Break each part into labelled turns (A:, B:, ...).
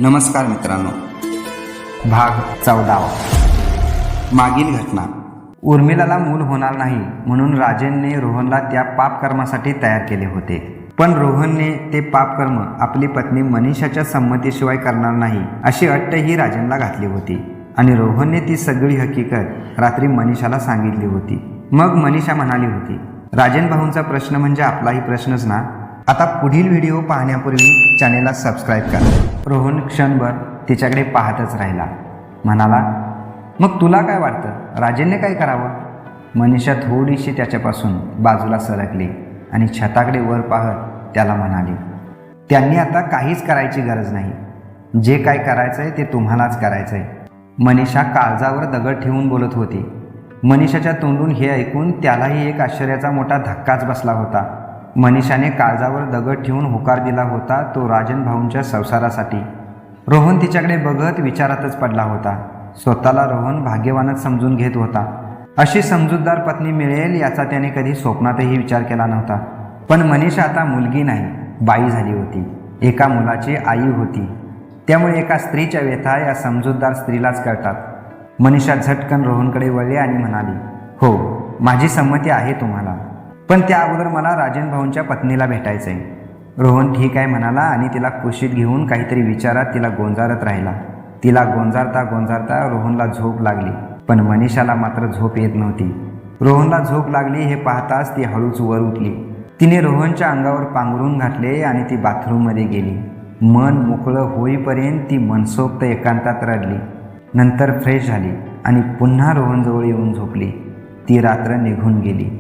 A: नमस्कार मित्रांनो, भाग 14. मागील घटना. उर्मिलाला मूल होणार नाही म्हणून राजेंने रोहनला त्या पापकर्मासाठी तयार केले होते. पण रोहनने ते पापकर्म आपली पत्नी मनीषाच्या संमतीशिवाय करणार नाही अशी अट्टही राजेंला घातली होती. आणि रोहनने ती सगळी हकीकत रात्री मनीषाला सांगितली होती. मग मनीषा म्हणाली होती, राजन भाऊंचा प्रश्न म्हणजे आपलाही प्रश्नच ना. आता पुढील व्हिडिओ पाहण्यापूर्वी चॅनेलला सबस्क्राईब करा. रोहन क्षणभर तिच्याकडे पाहतच राहिला. म्हणाला, मग तुला काय वाटतं, राजेंने काय करावं? मनीषा थोडीशी त्याच्यापासून बाजूला सरकली आणि छताकडे वर पाहत त्याला म्हणाली, त्यांनी आता काहीच करायची गरज नाही. जे काय करायचंय ते तुम्हालाच करायचंय. मनीषा काळजावर दगड ठेवून बोलत होती. मनीषाच्या तोंडून हे ऐकून त्यालाही एक आश्चर्याचा मोठा धक्काच बसला होता. मनीषाने काळजावर दगड ठेवून होकार दिला होता तो राजन भाऊंच्या संसारासाठी. रोहन तिच्याकडे बघत विचारातच पडला होता. स्वतःला रोहन भाग्यवानच समजून घेत होता. अशी समजूतदार पत्नी मिळेल याचा त्याने कधी स्वप्नातही विचार केला नव्हता. पण मनीषा आता मुलगी नाही, बाई झाली होती. एका मुलाची आई होती. त्यामुळे एका स्त्रीच्या व्यथा या समजूतदार स्त्रीलाच कळतात. मनीषा झटकन रोहनकडे वळली आणि म्हणाली, हो, माझी संमती आहे तुम्हाला, पण त्या अगोदर मला राजन भाऊंच्या पत्नीला भेटायचंय. रोहन ठीक आहे म्हणाला आणि तिला कुशीत घेऊन काहीतरी विचारात तिला गोंजारत राहिला. तिला गोंजारता गोंजारता रोहनला झोप लागली, पण मनीषाला मात्र झोप येत नव्हती. रोहनला झोप लागली हे पाहताच ती हळूच वर उठली. तिने रोहनच्या अंगावर पांघरून घातले आणि ती बाथरूममध्ये गेली. मन मोकळं होईपर्यंत ती मनसोक्त एकांतात रडली. नंतर फ्रेश झाली आणि पुन्हा रोहनजवळ येऊन झोपली. ती रात्र निघून गेली.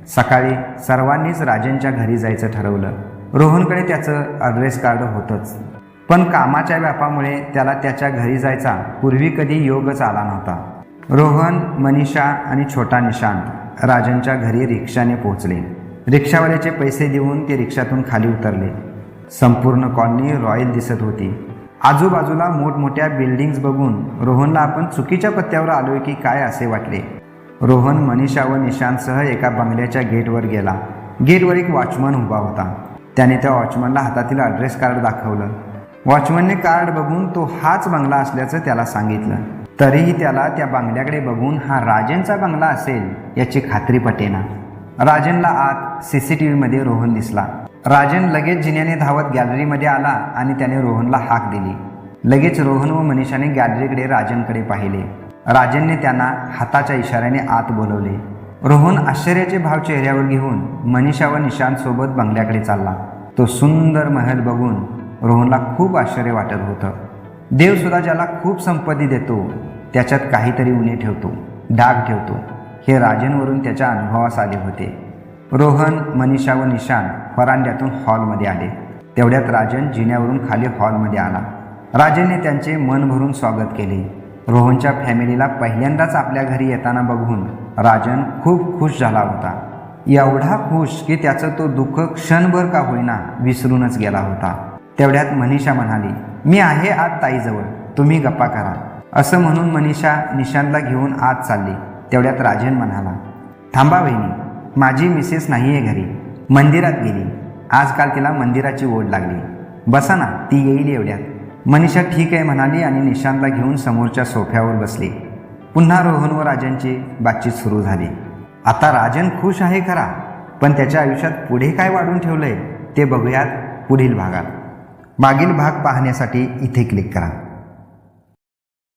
A: सकाळी सर्वांनीच राजेंच्या घरी जायचं ठरवलं. रोहनकडे त्याचं ॲड्रेस कार्ड होतंच, पण कामाच्या व्यापामुळे त्याला त्याच्या घरी जायचा पूर्वी कधी योगच आला नव्हता. रोहन, मनीषा आणि छोटा निशांत राजेंच्या घरी रिक्षाने पोहोचले. रिक्षावाल्याचे पैसे देऊन ते रिक्षातून खाली उतरले. संपूर्ण कॉलनी रॉयल दिसत होती. आजूबाजूला मोठमोठ्या बिल्डिंग्स बघून रोहनला आपण चुकीच्या पत्त्यावर आलोय की काय असे वाटले. रोहन मनीषा व निशांतसह एका बंगल्याच्या गेटवर गेला. गेटवर एक वॉचमन उभा होता. त्याने त्या वॉचमनला हातातील ॲड्रेस कार्ड दाखवलं. वॉचमनने कार्ड बघून तो हाच बंगला असल्याचं त्याला सांगितलं. तरीही त्याला त्या बंगल्याकडे बघून हा राजेंचा बंगला असेल याची खात्री पटेना. राजनला आत CCTVमध्ये रोहन दिसला. राजन लगेच जिन्याने धावत गॅलरीमध्ये आला आणि त्याने रोहनला हाक दिली. लगेच रोहन व मनीषाने गॅलरीकडे राजनकडे पाहिले. राजनने त्यांना हाताच्या इशाऱ्याने आत बोलवले. रोहन आश्चर्याचे भाव चेहऱ्यावर घेऊन मनीषा व निशांतसोबत बंगल्याकडे चालला. तो सुंदर महल बघून रोहनला खूप आश्चर्य वाटत होतं. देवसुद्धा ज्याला खूप संपत्ती देतो त्याच्यात काहीतरी उणे ठेवतो, डाग ठेवतो, हे राजनवरून त्याच्या अनुभवास आले होते. रोहन, मनीषा व निशांत व्हरांड्यातून हॉलमध्ये आले. तेवढ्यात राजन जिन्यावरून खाली हॉलमध्ये आला. राजनने त्यांचे मन भरून स्वागत केले. रोहनच्या फॅमिलीला पहिल्यांदाच आपल्या घरी येताना बघून राजन खूप खुश झाला होता. एवढा खुश की त्याचं तो दुःख क्षणभर का होईना विसरूनच गेला होता. तेवढ्यात मनीषा म्हणाली, मी आहे आत ताईजवळ, तुम्ही गप्पा करा. असं म्हणून मनीषा निशांतला घेऊन आत चालली. तेवढ्यात राजन म्हणाला, थांबा वहिनी, माझी मिसेस नाही आहे घरी, मंदिरात गेली. आजकाल तिला मंदिराची ओढ लागली. बसा ना, ती येईल एवढ्यात. मनीषा ठीक आहे म्हणाली आणि निशांतला घेऊन समोरच्या सोफ्यावर बसली. पुन्हा रोहन व राजनची बातचीत सुरू झाली. आता राजन खुश आहे खरा, पण त्याच्या आयुष्यात पुढे काय वाढून ठेवलंय ते बघूयात पुढील भागात. मागील भाग पाहण्यासाठी इथे क्लिक करा.